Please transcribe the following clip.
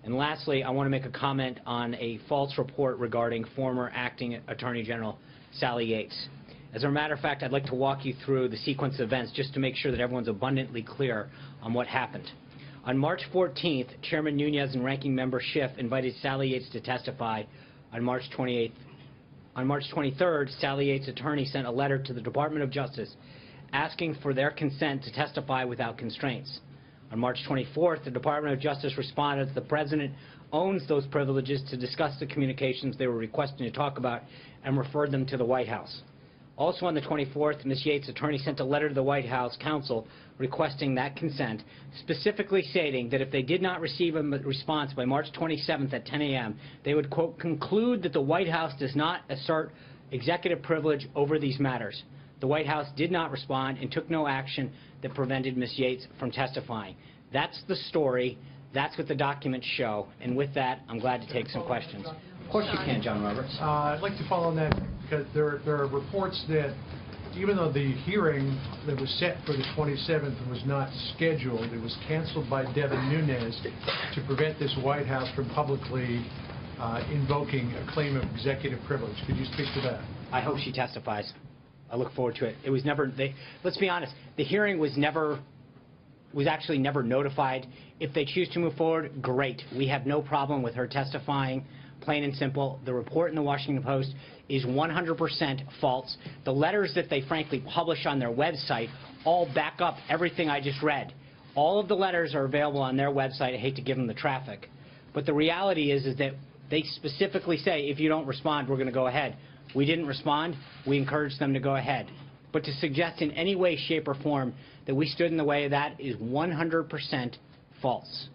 And lastly, I want to make a comment on a false report regarding former Acting Attorney General Sally Yates. As a matter of fact, I'd like to walk you through the sequence of events just to make sure that everyone's abundantly clear on what happened. On March 14th, Chairman Nunes and Ranking Member Schiff invited Sally Yates to testify on March 28th. On March 23rd, Sally Yates' attorney sent a letter to the Department of Justice asking for their consent to testify without constraints. On March 24th, the Department of Justice responded that the President owns those privileges to discuss the communications they were requesting to talk about and referred them to the White House. Also on the 24th, Ms. Yates' attorney sent a letter to the White House counsel requesting that consent, specifically stating that if they did not receive a response by March 27th at 10 a.m., they would, quote, conclude that the White House does not assert executive privilege over these matters. The White House did not respond and took no action that prevented Ms. Yates from testifying. That's the story. That's what the documents show. And with that, I'm glad to take some questions. Of course you can, John Roberts. I'd like to follow on that because there are reports that even though the hearing that was set for the 27th was not scheduled, it was canceled by Devin Nunes to prevent this White House from publicly invoking a claim of executive privilege. Could you speak to that? I hope she testifies. I look forward to it. It was never, let's be honest, the hearing was actually never notified. If they choose to move forward, great. We have no problem with her testifying, plain and simple. The report in the Washington Post is 100% false. The letters that they frankly publish on their website all back up everything I just read. All of the letters are available on their website. I hate to give them the traffic. But the reality is that they specifically say, if you don't respond, we're going to go ahead. We didn't respond. We encouraged them to go ahead. But to suggest in any way, shape, or form that we stood in the way of that is 100% false.